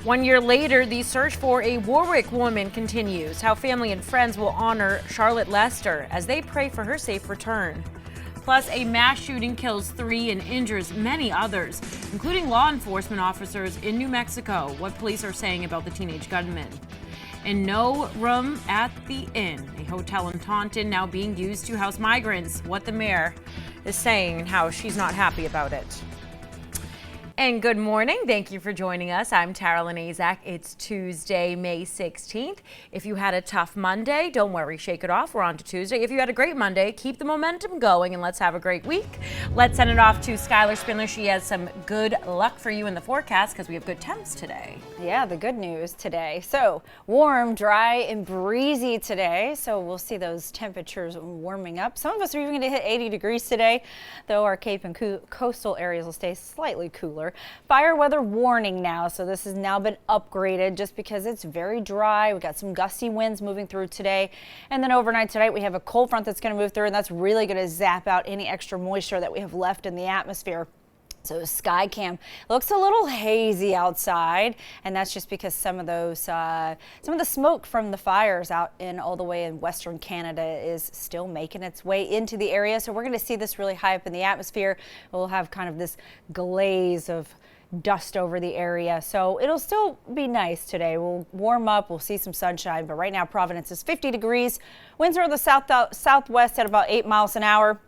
1 year later, the search for a Warwick woman continues. How family and friends will honor Charlotte Lester as they pray for her safe return. Plus, a mass shooting kills 3 and injures many others, including law enforcement officers in New Mexico. What police are saying about the teenage gunman. And no room at the inn. A hotel in Taunton now being used to house migrants. What the mayor is saying and how she's not happy about it. And good morning. Thank you for joining us. I'm Tara Azak. It's Tuesday, May 16th. If you had a tough Monday, don't worry, shake it off. We're on to Tuesday. If you had a great Monday, keep the momentum going and let's have a great week. Let's send it off to Skylar Spindler. She has some good luck for you in the forecast because we have good temps today. Yeah, the good news today. So warm, dry, and breezy today. So we'll see those temperatures warming up. Some of us are even going to hit 80 degrees today, though our Cape and coastal areas will stay slightly cooler. Fire weather warning now, so this has now been upgraded just because it's very dry. We got some gusty winds moving through today, and then overnight tonight we have a cold front that's going to move through, and that's really going to zap out any extra moisture that we have left in the atmosphere. So SkyCam looks a little hazy outside, and that's just because some of the smoke from the fires out in all the way in western Canada is still making its way into the area. So we're going to see this really high up in the atmosphere. We'll have kind of this glaze of dust over the area. So it'll still be nice today. We'll warm up, we'll see some sunshine, but right now Providence is 50 degrees. Winds are in the southwest at about 8 miles an hour.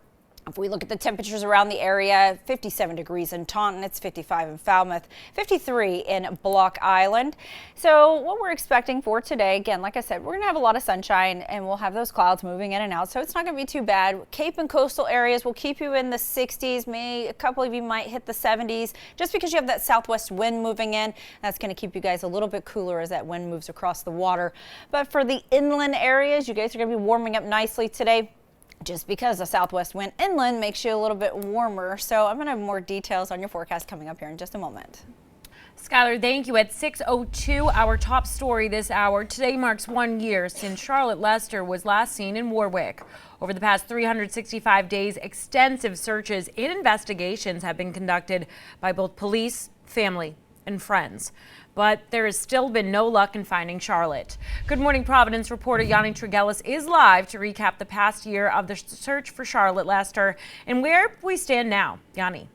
If we look at the temperatures around the area, 57 degrees in Taunton, it's 55 in Falmouth, 53 in Block Island. So what we're expecting for today, again, like I said, we're going to have a lot of sunshine and we'll have those clouds moving in and out. So it's not going to be too bad. Cape and coastal areas will keep you in the 60s. Maybe a couple of you might hit the 70s just because you have that southwest wind moving in. That's going to keep you guys a little bit cooler as that wind moves across the water. But for the inland areas, you guys are going to be warming up nicely today, just because the southwest wind inland makes you a little bit warmer. So I'm going to have more details on your forecast coming up here in just a moment. Skylar, thank you. At 6:02, our top story this hour. Today marks 1 year since Charlotte Lester was last seen in Warwick. Over the past 365 days, extensive searches and investigations have been conducted by both police, family, and friends. But there has still been no luck in finding Charlotte. Good morning, Providence reporter Yanni Tregellis is live to recap the past year of the search for Charlotte Lester and where we stand now. Yanni.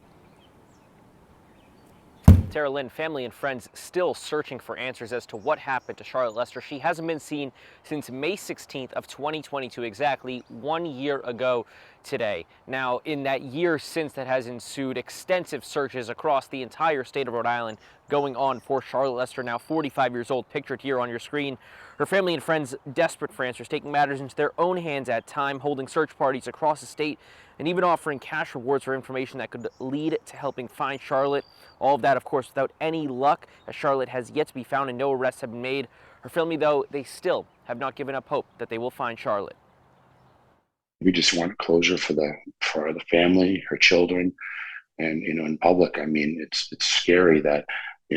Tara Lynn, family and friends still searching for answers as to what happened to Charlotte Lester. She hasn't been seen since May 16th of 2022, exactly 1 year ago today. Now, in that year since that has ensued, extensive searches across the entire state of Rhode Island going on for Charlotte Lester, now 45 years old, pictured here on your screen. Her family and friends desperate for answers, taking matters into their own hands at time, holding search parties across the state, and even offering cash rewards for information that could lead to helping find Charlotte. All of that, of course, without any luck, as Charlotte has yet to be found and no arrests have been made. Her family, though, they still have not given up hope that they will find Charlotte. We just want closure for the family, her children, and in public. I mean, it's scary that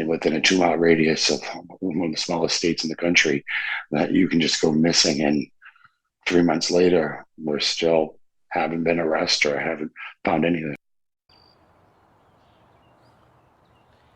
within a 2-mile radius of one of the smallest states in the country, that you can just go missing, and 3 months later, we're still haven't been arrested or haven't found anything.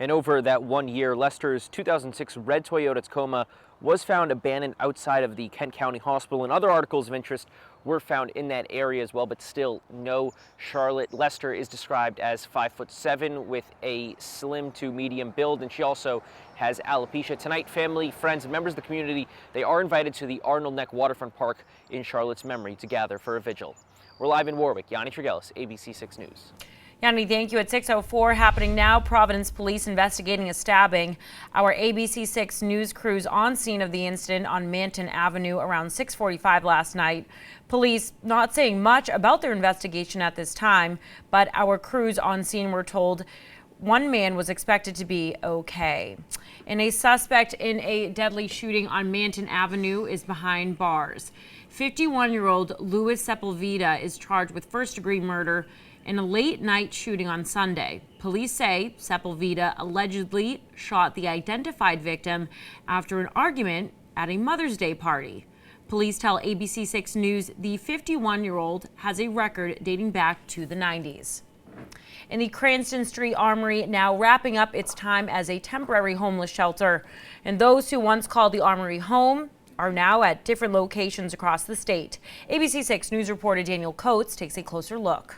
And over that 1 year, Lester's 2006 red Toyota Tacoma was found abandoned outside of the Kent County Hospital, and other articles of interest were found in that area as well, but still no Charlotte. Lester is described as 5'7" with a slim to medium build, and she also has alopecia. Tonight, family, friends, and members of the community, they are invited to the Arnold Neck Waterfront Park in Charlotte's memory to gather for a vigil. We're live in Warwick. Yanni Tregellis, ABC 6 News. Yanni, thank you. At 6:04, happening now, Providence police investigating a stabbing. Our ABC 6 news crews on scene of the incident on Manton Avenue around 6:45 last night. Police not saying much about their investigation at this time, but our crews on scene were told one man was expected to be okay. And a suspect in a deadly shooting on Manton Avenue is behind bars. 51-year-old Louis Sepulveda is charged with first-degree murder in a late-night shooting on Sunday. Police say Sepulveda allegedly shot the identified victim after an argument at a Mother's Day party. Police tell ABC 6 News the 51-year-old has a record dating back to the 90s. And the Cranston Street Armory now wrapping up its time as a temporary homeless shelter. And those who once called the Armory home are now at different locations across the state. ABC 6 News reporter Daniel Coates takes a closer look.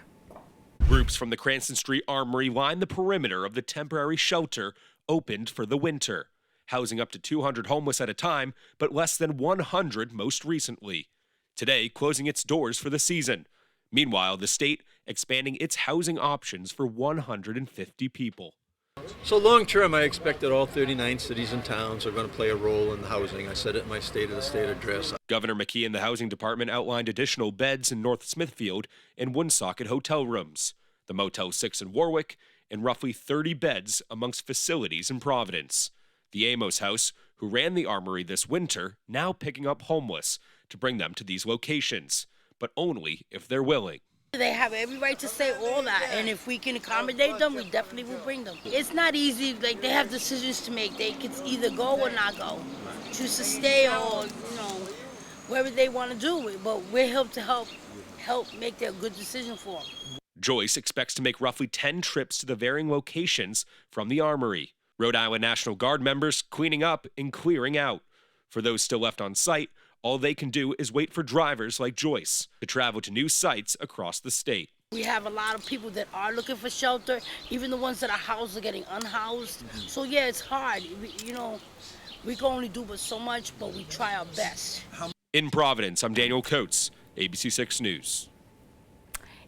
Groups from the Cranston Street Armory line the perimeter of the temporary shelter opened for the winter, housing up to 200 homeless at a time, but less than 100 most recently. Today, closing its doors for the season. Meanwhile, the state expanding its housing options for 150 people. So long term, I expect that all 39 cities and towns are going to play a role in the housing. I said it in my State of the State address. Governor McKee and the Housing Department outlined additional beds in North Smithfield and Woonsocket hotel rooms, the Motel 6 in Warwick, and roughly 30 beds amongst facilities in Providence. The Amos House, who ran the Armory this winter, now picking up homeless to bring them to these locations, but only if they're willing. They have every right to say all that, and if we can accommodate them, we definitely will bring them. It's not easy, like they have decisions to make. They could either go or not go, choose to stay or, wherever they want to do it, but we're here to help make their good decision for them. Joyce expects to make roughly 10 trips to the varying locations from the Armory. Rhode Island National Guard members cleaning up and clearing out. For those still left on site, all they can do is wait for drivers like Joyce to travel to new sites across the state. We have a lot of people that are looking for shelter. Even the ones that are housed are getting unhoused. So yeah, it's hard. We can only do but so much, but we try our best. In Providence, I'm Daniel Coates, ABC 6 News.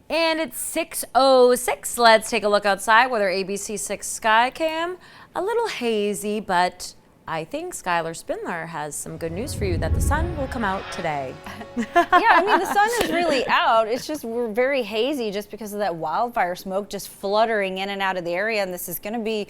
And it's 6:06. Let's take a look outside with our ABC 6 sky cam. A little hazy, but I think Skylar Spindler has some good news for you that the sun will come out today. Yeah, I mean, the sun is really out. It's just we're very hazy just because of that wildfire smoke just fluttering in and out of the area. And this is going to be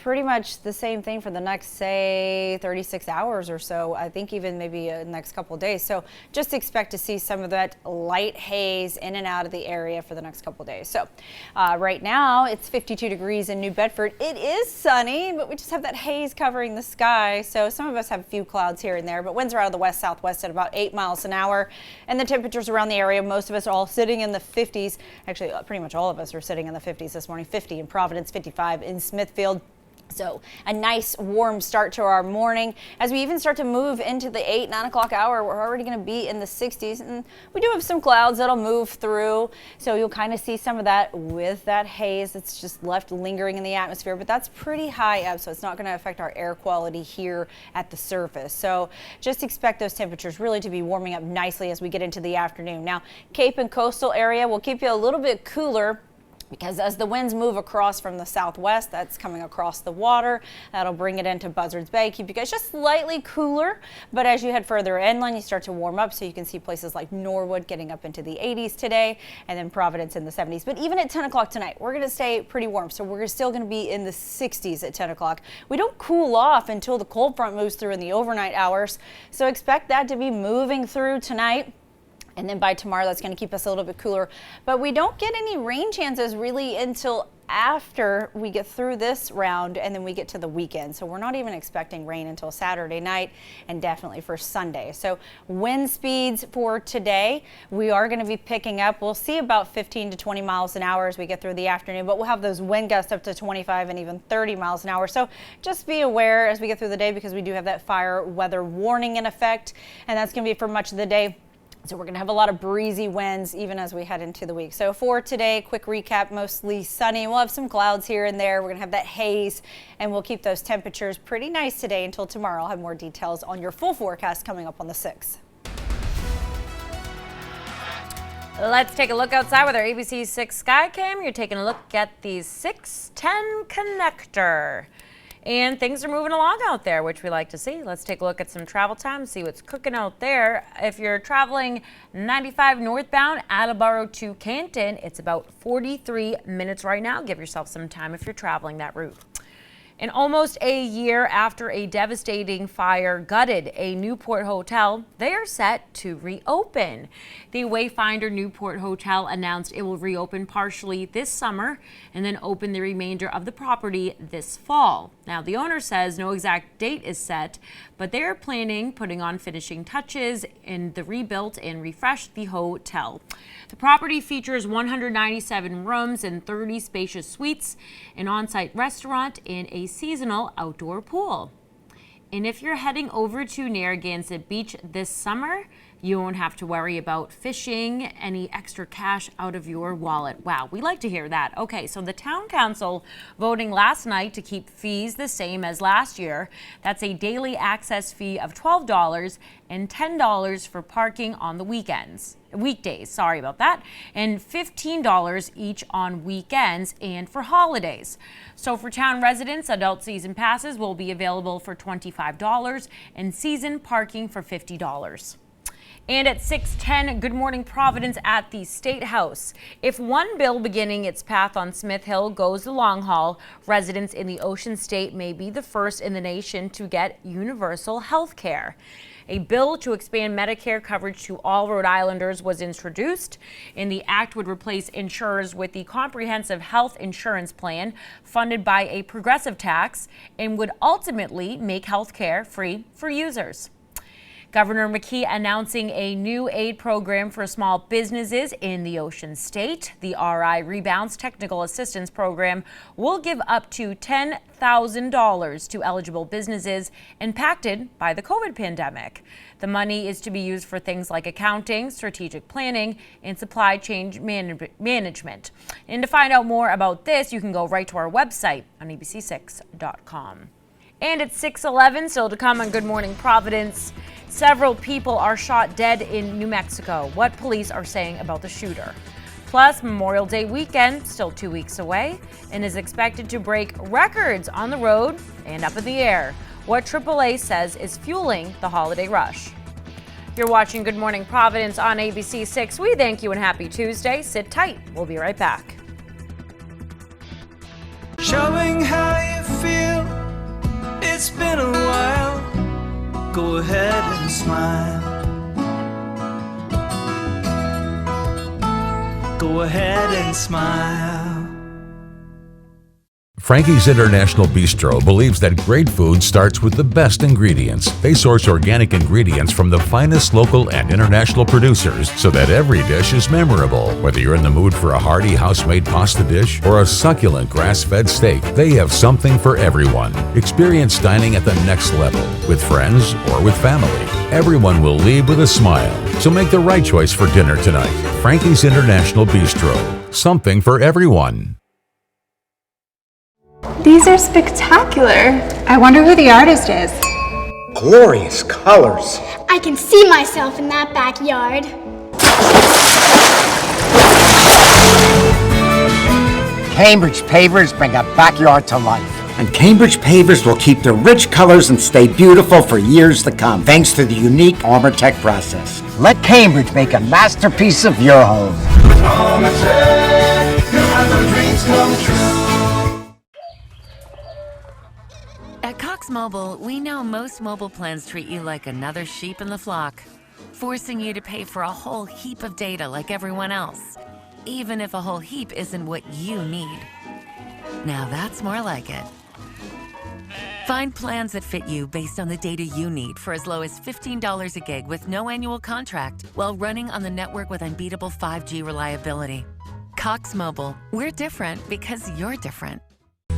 pretty much the same thing for the next, say, 36 hours or so. I think even maybe the next couple of days. So just expect to see some of that light haze in and out of the area for the next couple of days. So right now it's 52 degrees in New Bedford. It is sunny, but we just have that haze covering the sky. So some of us have a few clouds here and there, but winds are out of the west-southwest at about 8 miles an hour. And the temperatures around the area, most of us are all sitting in the 50s. Actually, pretty much all of us are sitting in the 50s this morning. 50 in Providence, 55 in Smithfield. So a nice warm start to our morning. As we even start to move into the 8, 9 o'clock hour, we're already going to be in the 60s. And we do have some clouds that'll move through. So you'll kind of see some of that with that haze that's just left lingering in the atmosphere. But that's pretty high up, so it's not going to affect our air quality here at the surface. So just expect those temperatures really to be warming up nicely as we get into the afternoon. Now, Cape and coastal area will keep you a little bit cooler, because as the winds move across from the southwest, that's coming across the water. That'll bring it into Buzzards Bay, keep you guys just slightly cooler. But as you head further inland, you start to warm up. So you can see places like Norwood getting up into the 80s today, and then Providence in the 70s. But even at 10 o'clock tonight, we're going to stay pretty warm. So we're still going to be in the 60s at 10 o'clock. We don't cool off until the cold front moves through in the overnight hours. So expect that to be moving through tonight. And then by tomorrow, that's going to keep us a little bit cooler. But we don't get any rain chances really until after we get through this round and then we get to the weekend. So we're not even expecting rain until Saturday night and definitely for Sunday. So wind speeds for today, we are going to be picking up. We'll see about 15 to 20 miles an hour as we get through the afternoon, but we'll have those wind gusts up to 25 and even 30 miles an hour. So just be aware as we get through the day, because we do have that fire weather warning in effect, and that's going to be for much of the day. So we're going to have a lot of breezy winds even as we head into the week. So for today, quick recap, mostly sunny. We'll have some clouds here and there. We're going to have that haze, and we'll keep those temperatures pretty nice today until tomorrow. I'll have more details on your full forecast coming up on the 6th. Let's take a look outside with our ABC 6 Skycam. You're taking a look at the 610 connector. And things are moving along out there, which we like to see. Let's take a look at some travel time, see what's cooking out there. If you're traveling 95 northbound, Attleboro to Canton, it's about 43 minutes right now. Give yourself some time if you're traveling that route. And almost a year after a devastating fire gutted a Newport hotel, they are set to reopen. The Wayfinder Newport Hotel announced it will reopen partially this summer and then open the remainder of the property this fall. Now, the owner says no exact date is set, but they are planning putting on finishing touches in the rebuilt and refreshed the hotel. The property features 197 rooms and 30 spacious suites, an on-site restaurant, and a seasonal outdoor pool. And if you're heading over to Narragansett Beach this summer, you won't have to worry about fishing any extra cash out of your wallet. Wow, we like to hear that. Okay, so the town council voting last night to keep fees the same as last year. That's a daily access fee of $12 and $10 for parking on the weekdays, sorry about that, and $15 each on weekends and for holidays. So for town residents, adult season passes will be available for $25 and season parking for $50. And at 6:10, Good Morning Providence at the State House. If one bill beginning its path on Smith Hill goes the long haul, residents in the Ocean State may be the first in the nation to get universal health care. A bill to expand Medicare coverage to all Rhode Islanders was introduced, and the act would replace insurers with the Comprehensive Health Insurance Plan funded by a progressive tax and would ultimately make health care free for users. Governor McKee announcing a new aid program for small businesses in the Ocean State. The RI Rebounds Technical Assistance Program will give up to $10,000 to eligible businesses impacted by the COVID pandemic. The money is to be used for things like accounting, strategic planning, and supply chain management. And to find out more about this, you can go right to our website on abc6.com. And it's 6:11, still to come on Good Morning Providence. Several people are shot dead in New Mexico. What police are saying about the shooter. Plus, Memorial Day weekend, still 2 weeks away, and is expected to break records on the road and up in the air. What AAA says is fueling the holiday rush. You're watching Good Morning Providence on ABC6. We thank you and happy Tuesday. Sit tight. We'll be right back. Showing how you feel. It's been a while. Go ahead and smile. Go ahead and smile. Frankie's International Bistro believes that great food starts with the best ingredients. They source organic ingredients from the finest local and international producers so that every dish is memorable. Whether you're in the mood for a hearty house-made pasta dish or a succulent grass-fed steak, they have something for everyone. Experience dining at the next level with friends or with family. Everyone will leave with a smile. So make the right choice for dinner tonight. Frankie's International Bistro. Something for everyone. These are spectacular. I wonder who the artist is. Glorious colors. I can see myself in that backyard. Cambridge pavers bring a backyard to life. And Cambridge pavers will keep their rich colors and stay beautiful for years to come, thanks to the unique Armortech process. Let Cambridge make a masterpiece of your home. Armortech, you'll have your dreams come true. At Cox Mobile, we know most mobile plans treat you like another sheep in the flock, forcing you to pay for a whole heap of data like everyone else, even if a whole heap isn't what you need. Now that's more like it. Find plans that fit you based on the data you need for as low as $15 a gig with no annual contract while running on the network with unbeatable 5G reliability. Cox Mobile, we're different because you're different.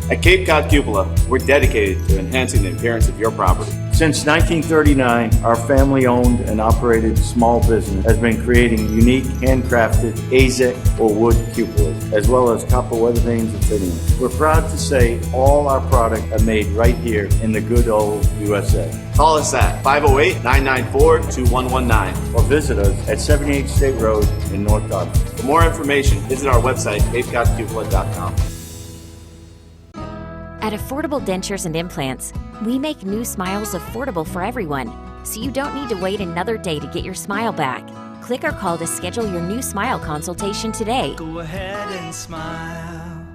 At Cape Cod Cupola, we're dedicated to enhancing the appearance of your property. Since 1939, our family-owned and operated small business has been creating unique handcrafted AZEK or wood cupolas, as well as copper weather vanes and fittings. We're proud to say all our products are made right here in the good old USA. Call us at 508-994-2119 or visit us at 78 State Road in North Dartmouth. For more information, visit our website, capecodcupola.com. At Affordable Dentures and Implants, we make new smiles affordable for everyone, so you don't need to wait another day to get your smile back. Click or call to schedule your new smile consultation today. Go ahead and smile.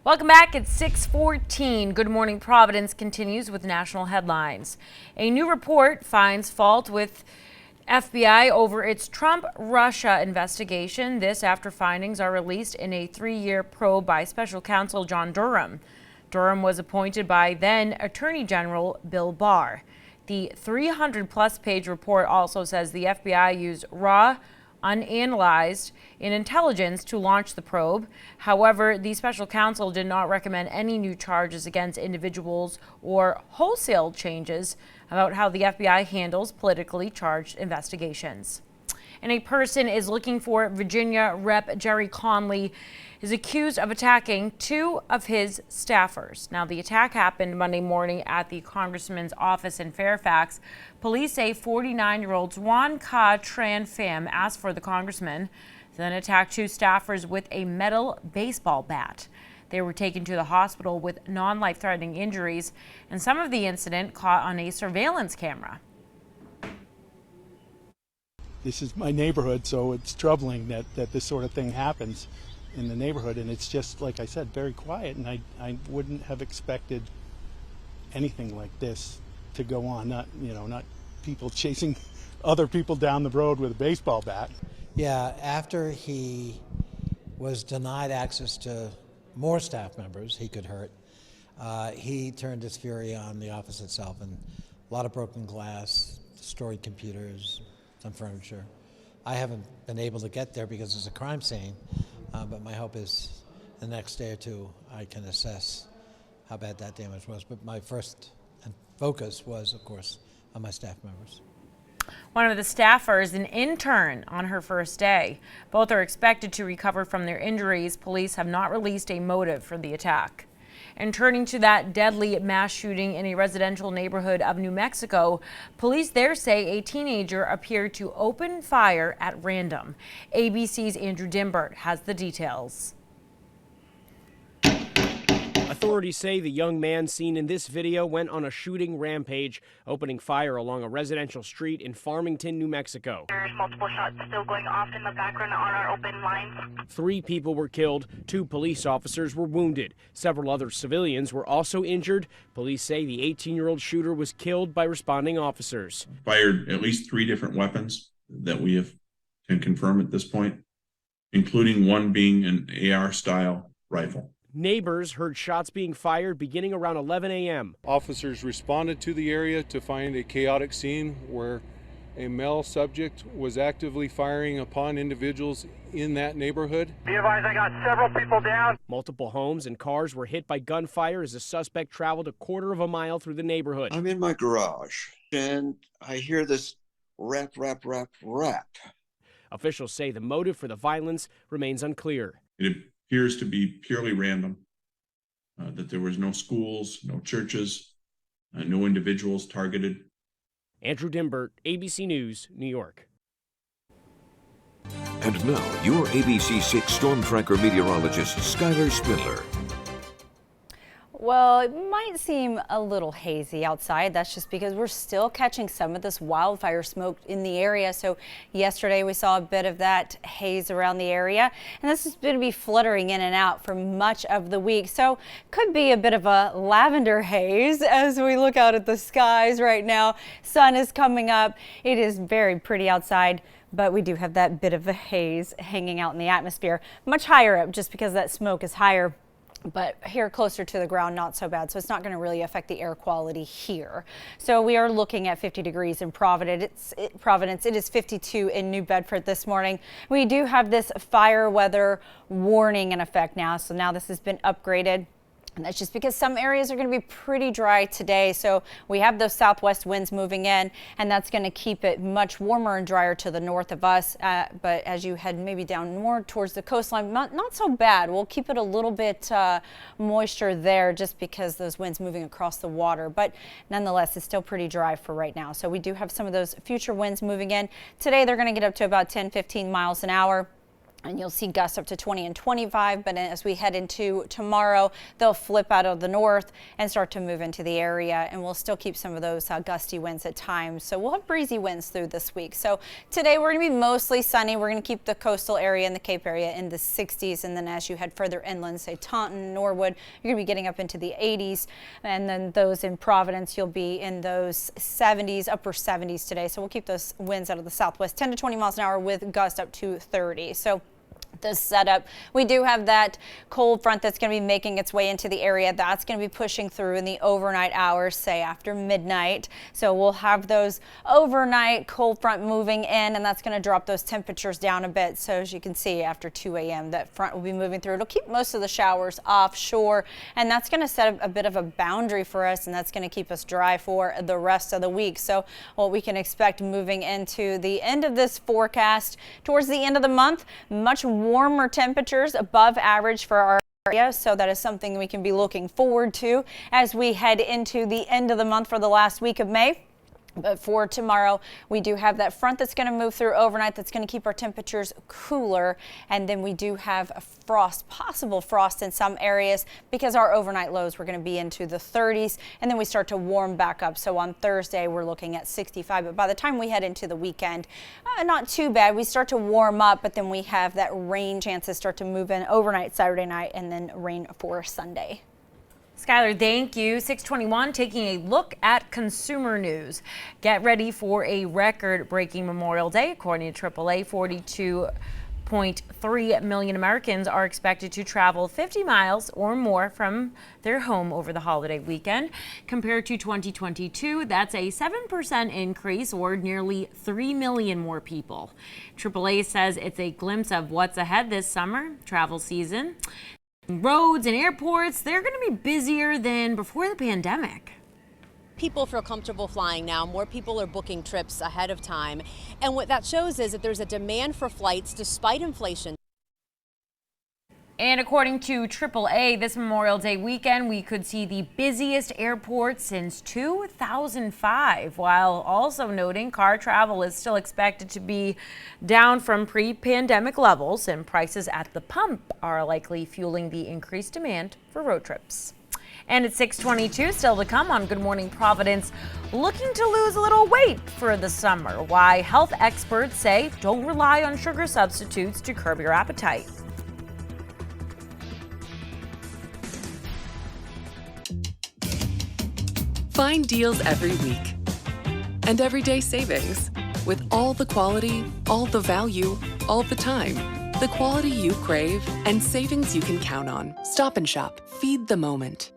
Welcome back. It's 6:14. Good Morning Providence continues with national headlines. A new report finds fault with FBI over its Trump-Russia investigation. This after findings are released in a 3-year probe by special counsel John Durham. Durham was appointed by then Attorney General Bill Barr. The 300-plus page report also says the FBI used raw, unanalyzed intelligence to launch the probe. However, the special counsel did not recommend any new charges against individuals or wholesale changes about how the FBI handles politically charged investigations. And a person is looking for Virginia Rep. Jerry Conley is accused of attacking 2 of his staffers. Now, the attack happened Monday morning at the congressman's office in Fairfax. Police say 49-year-old Juan Ka Tran Pham asked for the congressman, then attacked 2 staffers with a metal baseball bat. They were taken to the hospital with non-life-threatening injuries, and some of the incident caught on a surveillance camera. This is my neighborhood, so it's troubling that this sort of thing happens in the neighborhood, and it's just, like I said, very quiet, and I wouldn't have expected anything like this to go on, not people chasing other people down the road with a baseball bat. Yeah, after he was denied access to more staff members he could hurt, he turned his fury on the office itself, and a lot of broken glass, destroyed computers, some furniture. I haven't been able to get there because it's a crime scene, but my hope is the next day or two I can assess how bad that damage was. But my first focus was, of course, on my staff members. One of the staffers, an intern on her first day. Both are expected to recover from their injuries. Police have not released a motive for the attack. And turning to that deadly mass shooting in a residential neighborhood of New Mexico, police there say a teenager appeared to open fire at random. ABC's Andrew Dimbert has the details. Authorities say the young man seen in this video went on a shooting rampage, opening fire along a residential street in Farmington, New Mexico. There's multiple shots still going off in the background on our open lines. 3 people were killed, 2 police officers were wounded. Several other civilians were also injured. Police say the 18-year-old shooter was killed by responding officers. Fired at least 3 different weapons that we can confirm at this point, including one being an AR-style rifle. Neighbors heard shots being fired beginning around 11 a.m. Officers responded to the area to find a chaotic scene where a male subject was actively firing upon individuals in that neighborhood. Be advised, I got several people down. Multiple homes and cars were hit by gunfire as the suspect traveled a quarter of a mile through the neighborhood. I'm in my garage and I hear this rap, rap, rap, rap. Officials say the motive for the violence remains unclear. It appears to be purely random, that there was no schools, no churches, no individuals targeted. Andrew Dimbert, ABC News, New York. And now, your ABC 6 Storm Tracker meteorologist, Skylar Spindler. Well, it might seem a little hazy outside. That's just because we're still catching some of this wildfire smoke in the area. So yesterday we saw a bit of that haze around the area, and this is going to be fluttering in and out for much of the week. So could be a bit of a lavender haze as we look out at the skies right now. Sun is coming up. It is very pretty outside, but we do have that bit of a haze hanging out in the atmosphere. Much higher up just because that smoke is higher. But here closer to the ground, not so bad. So it's not going to really affect the air quality here. So we are looking at 50 degrees in Providence. It is 52 in New Bedford this morning. We do have this fire weather warning in effect now. So now this has been upgraded. And that's just because some areas are going to be pretty dry today. So we have those southwest winds moving in, and that's going to keep it much warmer and drier to the north of us. But as you head maybe down more towards the coastline, not so bad. We'll keep it a little bit moisture there just because those winds moving across the water. But nonetheless, it's still pretty dry for right now. So we do have some of those future winds moving in. Today, they're going to get up to about 10-15 miles an hour. And you'll see gusts up to 20 and 25, but as we head into tomorrow, they'll flip out of the north and start to move into the area, and we'll still keep some of those gusty winds at times. So we'll have breezy winds through this week. So today we're going to be mostly sunny. We're going to keep the coastal area and the Cape area in the 60s, and then as you head further inland, say Taunton, Norwood, you're going to be getting up into the 80s, and then those in Providence, you'll be in those 70s, upper 70s today. So we'll keep those winds out of the southwest, 10 to 20 miles an hour with gusts up to 30. So this setup, we do have that cold front that's going to be making its way into the area. That's going to be pushing through in the overnight hours, say after midnight. So we'll have those overnight cold front moving in, and that's going to drop those temperatures down a bit. So as you can see, after 2 a.m., that front will be moving through. It'll keep most of the showers offshore, and that's going to set a bit of a boundary for us, and that's going to keep us dry for the rest of the week. So what we can expect moving into the end of this forecast, towards the end of the month, much warmer temperatures above average for our area. So that is something we can be looking forward to as we head into the end of the month for the last week of May. But for tomorrow, we do have that front that's going to move through overnight. That's going to keep our temperatures cooler. And then we do have a frost, possible frost in some areas, because our overnight lows, we're going to be into the 30s. And then we start to warm back up. So on Thursday, we're looking at 65. But by the time we head into the weekend, not too bad. We start to warm up, but then we have that rain chances start to move in overnight Saturday night, and then rain for Sunday. Skylar, thank you. 621, taking a look at consumer news. Get ready for a record-breaking Memorial Day. According to AAA, 42.3 million Americans are expected to travel 50 miles or more from their home over the holiday weekend. Compared to 2022, that's a 7% increase, or nearly 3 million more people. AAA says it's a glimpse of what's ahead this summer travel season. Roads and airports, they're going to be busier than before the pandemic. People feel comfortable flying now. More people are booking trips ahead of time. And what that shows is that there's a demand for flights despite inflation. And according to AAA, this Memorial Day weekend, we could see the busiest airport since 2005, while also noting car travel is still expected to be down from pre-pandemic levels, and prices at the pump are likely fueling the increased demand for road trips. And at 6:22, still to come on Good Morning Providence, looking to lose a little weight for the summer. Why health experts say don't rely on sugar substitutes to curb your appetite. Find deals every week and everyday savings with all the quality, all the value, all the time. The quality you crave and savings you can count on. Stop and Shop. Feed the moment.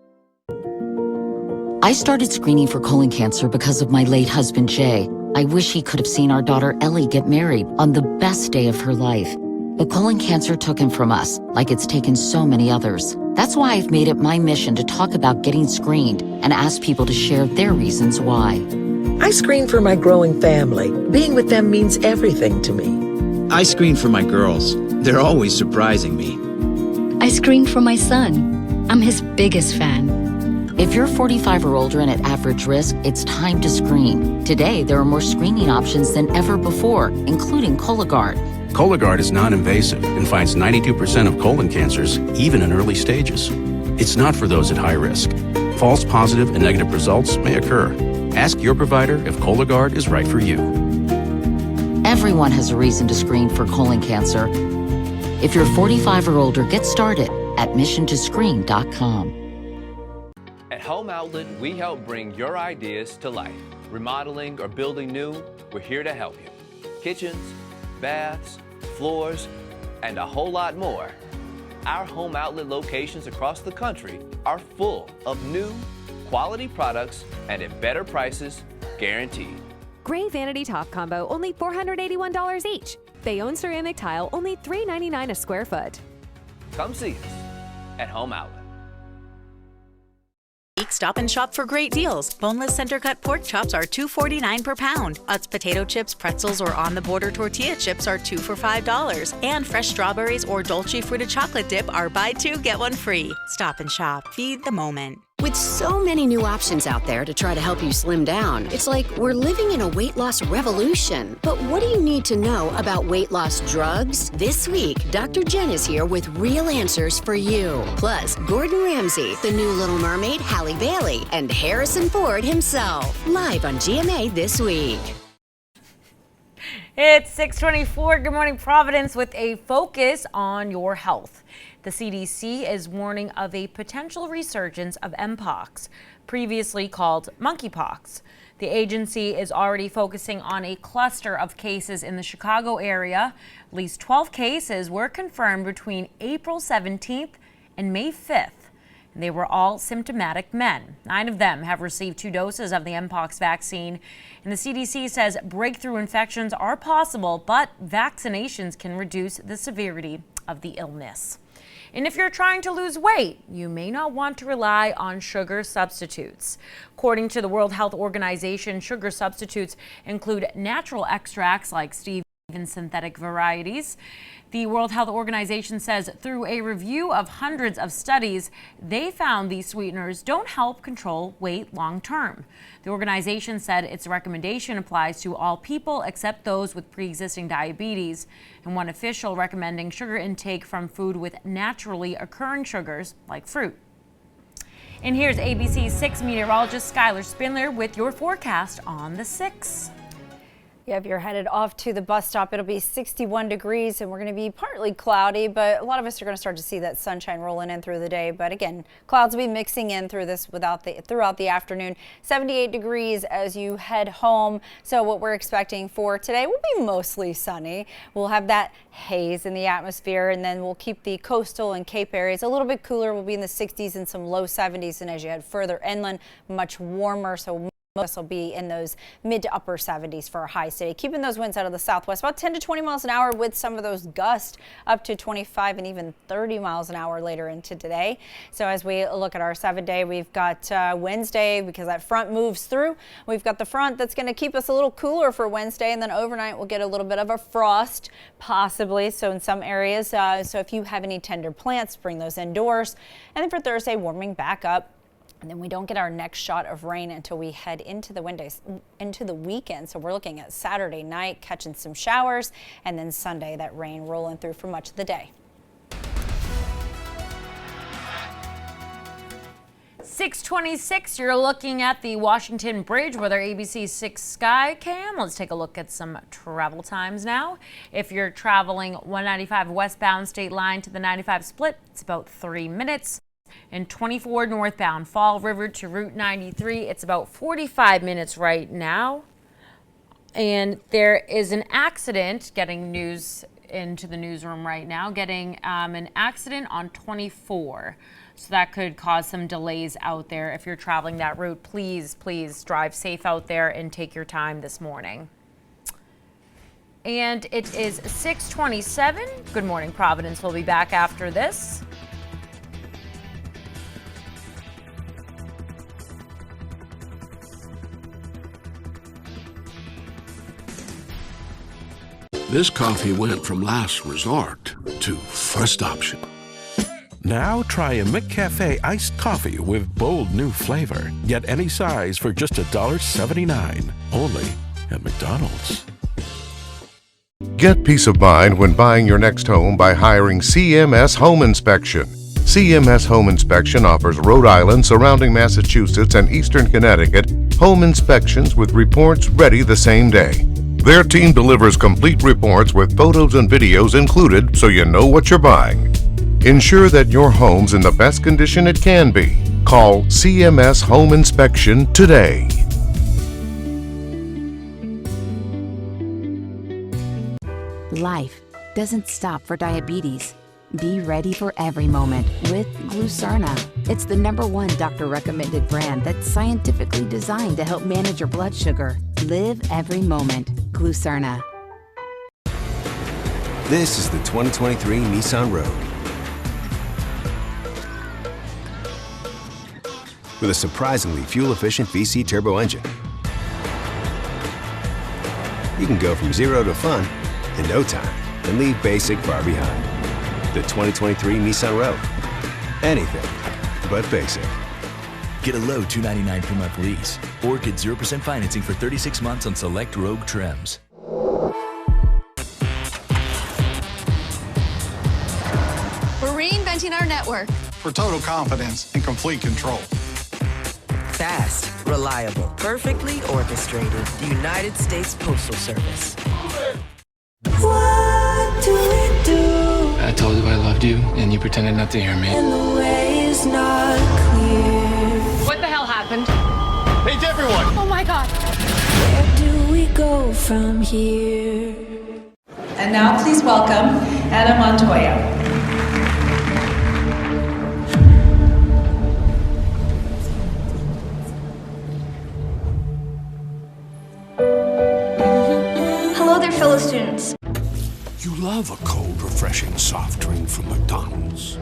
I started screening for colon cancer because of my late husband, Jay. I wish he could have seen our daughter Ellie get married on the best day of her life. But colon cancer took him from us, like it's taken so many others. That's why I've made it my mission to talk about getting screened and ask people to share their reasons why. I screen for my growing family. Being with them means everything to me. I screen for my girls. They're always surprising me. I screen for my son. I'm his biggest fan. If you're 45 or older and at average risk, it's time to screen. Today, there are more screening options than ever before, including Cologuard. Cologuard is non-invasive and finds 92% of colon cancers, even in early stages. It's not for those at high risk. False positive and negative results may occur. Ask your provider if Cologuard is right for you. Everyone has a reason to screen for colon cancer. If you're 45 or older, get started at missiontoscreen.com. At Home Outlet, we help bring your ideas to life. Remodeling or building new, we're here to help you. Kitchens, baths, floors, and a whole lot more. Our Home Outlet locations across the country are full of new, quality products and at better prices, guaranteed. Gray vanity top combo, only $481 each. Bayonne ceramic tile, only $3.99 a square foot. Come see us at Home Outlet. Stop and shop for great deals. Boneless center-cut pork chops are $2.49 per pound. Utz potato chips, pretzels, or on-the-border tortilla chips are 2 for $5. And fresh strawberries or Dolce fruited chocolate dip are buy two, get one free. Stop and shop. Feed the moment. With so many new options out there to try to help you slim down, it's like we're living in a weight loss revolution. But what do you need to know about weight loss drugs? This week, Dr. Jen is here with real answers for you. Plus, Gordon Ramsay, the new Little Mermaid, Halle Bailey, and Harrison Ford himself. Live on GMA this week. It's 6:24. Good morning, Providence, with a focus on your health. The CDC is warning of a potential resurgence of Mpox, previously called monkeypox. The agency is already focusing on a cluster of cases in the Chicago area. At least 12 cases were confirmed between April 17th and May 5th. And they were all symptomatic men. 9 of them have received 2 doses of the Mpox vaccine. And the CDC says breakthrough infections are possible, but vaccinations can reduce the severity of the illness. And if you're trying to lose weight, you may not want to rely on sugar substitutes. According to the World Health Organization, sugar substitutes include natural extracts like stevia and synthetic varieties. The World Health Organization says through a review of hundreds of studies, they found these sweeteners don't help control weight long term. The organization said its recommendation applies to all people except those with pre-existing diabetes, and one official recommending sugar intake from food with naturally occurring sugars like fruit. And here's ABC 6 meteorologist Skylar Spindler with your forecast on the 6th. Yeah, if you're headed off to the bus stop, it'll be 61 degrees and we're going to be partly cloudy, but a lot of us are going to start to see that sunshine rolling in through the day. But again, clouds will be mixing in through this throughout the afternoon. 78 degrees as you head home. So what we're expecting for today will be mostly sunny. We'll have that haze in the atmosphere, and then we'll keep the coastal and Cape areas a little bit cooler. We'll be in the 60s and some low 70s, and as you head further inland, much warmer. So most will be in those mid to upper 70s for a high today. Keeping those winds out of the southwest, about 10 to 20 miles an hour, with some of those gusts up to 25 and even 30 miles an hour later into today. So as we look at our 7-day, we've got Wednesday, because that front moves through. We've got the front that's going to keep us a little cooler for Wednesday, and then overnight we'll get a little bit of a frost possibly. So in some areas, so if you have any tender plants, bring those indoors. And then for Thursday, warming back up. And then we don't get our next shot of rain until we head into the weekend. So we're looking at Saturday night catching some showers, and then Sunday that rain rolling through for much of the day. 6:26, you're looking at the Washington Bridge with our ABC 6 Sky Cam. Let's take a look at some travel times now. If you're traveling 195 westbound State Line to the 95 split, it's about 3 minutes. And 24 northbound Fall River to Route 93, it's about 45 minutes right now. And there is an accident, getting news into the newsroom right now, getting an accident on 24. So that could cause some delays out there. If you're traveling that route, please drive safe out there and take your time this morning. And it is 6:27. Good morning, Providence. We'll be back after this. This coffee went from last resort to first option. Now try a McCafe iced coffee with bold new flavor. Get any size for just $1.79. Only at McDonald's. Get peace of mind when buying your next home by hiring CMS Home Inspection. CMS Home Inspection offers Rhode Island, surrounding Massachusetts, and Eastern Connecticut home inspections with reports ready the same day. Their team delivers complete reports with photos and videos included, so you know what you're buying. Ensure that your home's in the best condition it can be. Call CMS Home Inspection today. Life doesn't stop for diabetes. Be ready for every moment with Glucerna. It's the #1 doctor-recommended brand that's scientifically designed to help manage your blood sugar. Live every moment. Glucerna. This is the 2023 Nissan Rogue. With a surprisingly fuel-efficient VC turbo engine, you can go from 0 to fun in no time and leave basic far behind. The 2023 Nissan Rogue. Anything but basic. Get a low $299 per month lease or get 0% financing for 36 months on select Rogue trims. We're reinventing our network for total confidence and complete control. Fast, reliable, perfectly orchestrated. The United States Postal Service. What do we do? I told you I loved you, and you pretended not to hear me. And the way is not clear. What the hell happened? Hey, everyone! Oh my God! Where do we go from here? And now please welcome Anna Montoya. Hello there, fellow students. You love a cold, refreshing soft drink from McDonald's.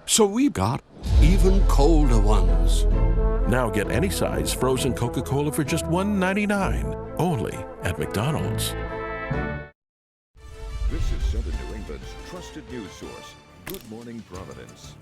So we've got even colder ones. Now get any size frozen Coca-Cola for just $1.99, only at McDonald's. This is Southern New England's trusted news source, Good Morning Providence.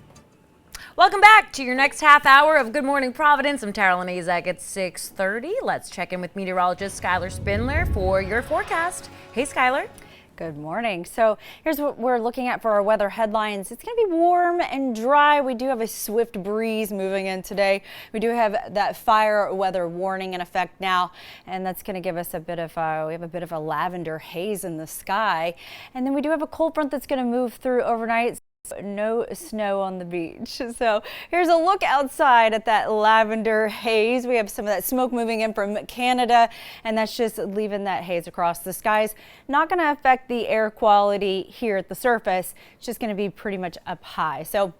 Welcome back to your next half hour of Good Morning Providence. I'm Tara Lanazak at 6:30. Let's check in with meteorologist Skylar Spindler for your forecast. Hey, Skylar. Good morning. So here's what we're looking at for our weather headlines. It's going to be warm and dry. We do have a swift breeze moving in today. We do have that fire weather warning in effect now, and that's going to give us a bit of we have a bit of a lavender haze in the sky. And then we do have a cold front that's going to move through overnight. No snow on the beach. So here's a look outside at that lavender haze. We have some of that smoke moving in from Canada, and that's just leaving that haze across the skies. Not going to affect the air quality here at the surface. It's just going to be pretty much up high. So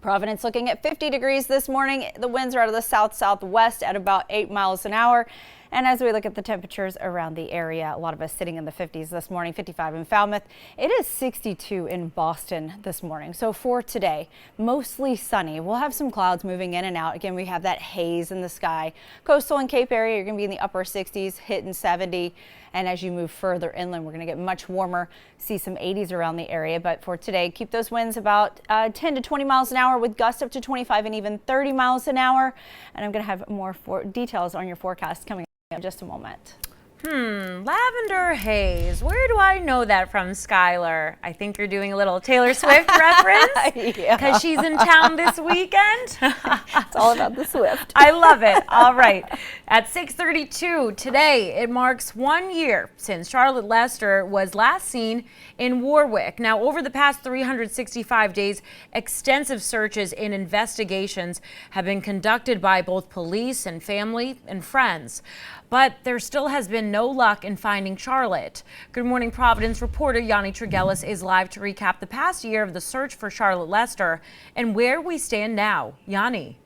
Providence looking at 50 degrees this morning. The winds are out of the south-southwest at about 8 miles an hour. And as we look at the temperatures around the area, a lot of us sitting in the 50s this morning, 55 in Falmouth. It is 62 in Boston this morning. So for today, mostly sunny. We'll have some clouds moving in and out. Again, we have that haze in the sky. Coastal and Cape area, you're going to be in the upper 60s, hitting 70. And as you move further inland, we're going to get much warmer, see some 80s around the area. But for today, keep those winds about 10 to 20 miles an hour with gusts up to 25 and even 30 miles an hour. And I'm going to have more details on your forecast coming in just a moment. Lavender haze. Where do I know that from, Skylar? I think you're doing a little Taylor Swift reference because she's in town this weekend. It's all about the Swift. I love it. All right. At 6:32 today, it marks 1 year since Charlotte Lester was last seen in Warwick. Now, over the past 365 days, extensive searches and investigations have been conducted by both police and family and friends. But there still has been no luck in finding Charlotte. Good Morning Providence reporter Yanni Trigelis is live to recap the past year of the search for Charlotte Lester and where we stand now. Yanni.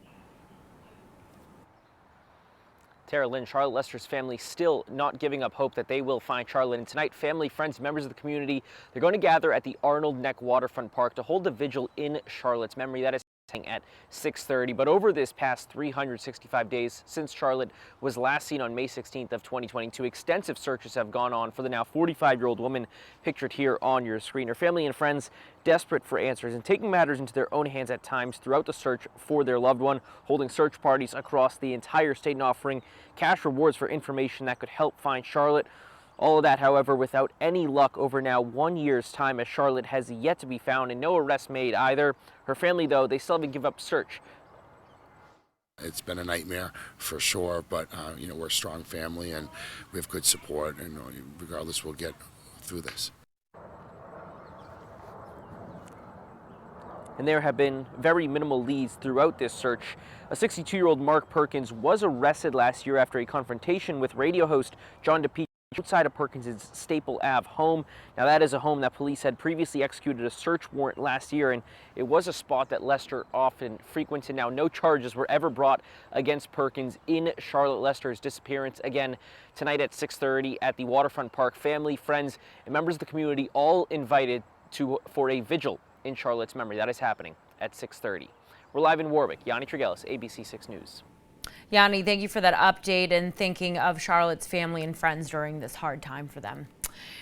Tara Lynn, Charlotte Lester's family still not giving up hope that they will find Charlotte. And tonight, family, friends, members of the community, they're going to gather at the Arnold Neck Waterfront Park to hold a vigil in Charlotte's memory. That is at 6:30. But over this past 365 days since Charlotte was last seen on May 16th of 2022, extensive searches have gone on for the now 45-year-old woman pictured here on your screen. Her family and friends desperate for answers and taking matters into their own hands at times throughout the search for their loved one, holding search parties across the entire state and offering cash rewards for information that could help find Charlotte. All of that, however, without any luck over now 1 year's time, as Charlotte has yet to be found and no arrests made either. Her family, though, they still haven't given up search. It's been a nightmare for sure, but we're a strong family and we have good support, and regardless, we'll get through this. And there have been very minimal leads throughout this search. A 62-year-old Mark Perkins was arrested last year after a confrontation with radio host John DePete outside of Perkins' Staple Ave home. Now, that is a home that police had previously executed a search warrant last year, and it was a spot that Lester often frequented. Now, no charges were ever brought against Perkins in Charlotte Lester's disappearance. Again, tonight at 6:30 at the Waterfront Park, family, friends, and members of the community all invited for a vigil in Charlotte's memory. That is happening at 6:30. We're live in Warwick. Yanni Trigelis, ABC 6 News. Yanni, thank you for that update and thinking of Charlotte's family and friends during this hard time for them.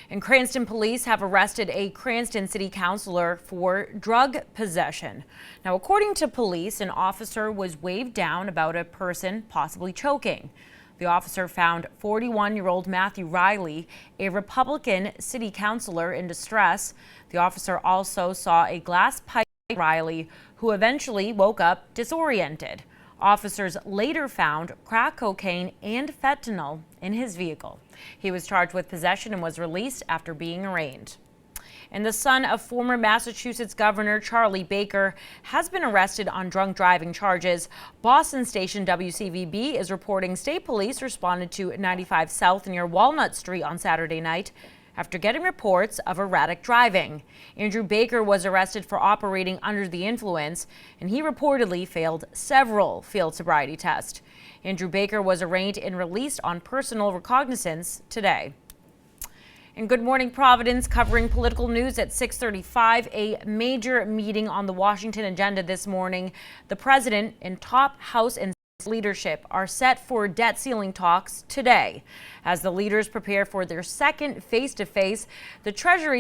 And Cranston police have arrested a Cranston city councilor for drug possession. Now, according to police, an officer was waved down about a person possibly choking. The officer found 41-year-old Matthew Riley, a Republican city councilor, in distress. The officer also saw a glass pipe Riley, who eventually woke up disoriented. Officers later found crack cocaine and fentanyl in his vehicle. He was charged with possession and was released after being arraigned. And the son of former Massachusetts Governor Charlie Baker has been arrested on drunk driving charges. Boston station WCVB is reporting state police responded to 95 South near Walnut Street on Saturday night after getting reports of erratic driving. Andrew Baker was arrested for operating under the influence, and he reportedly failed several field sobriety tests. Andrew Baker was arraigned and released on personal recognizance today. And Good Morning Providence covering political news at 6:35. A major meeting on the Washington agenda this morning. The president and top House and leadership are set for debt ceiling talks today. As the leaders prepare for their second face-to-face, the Treasury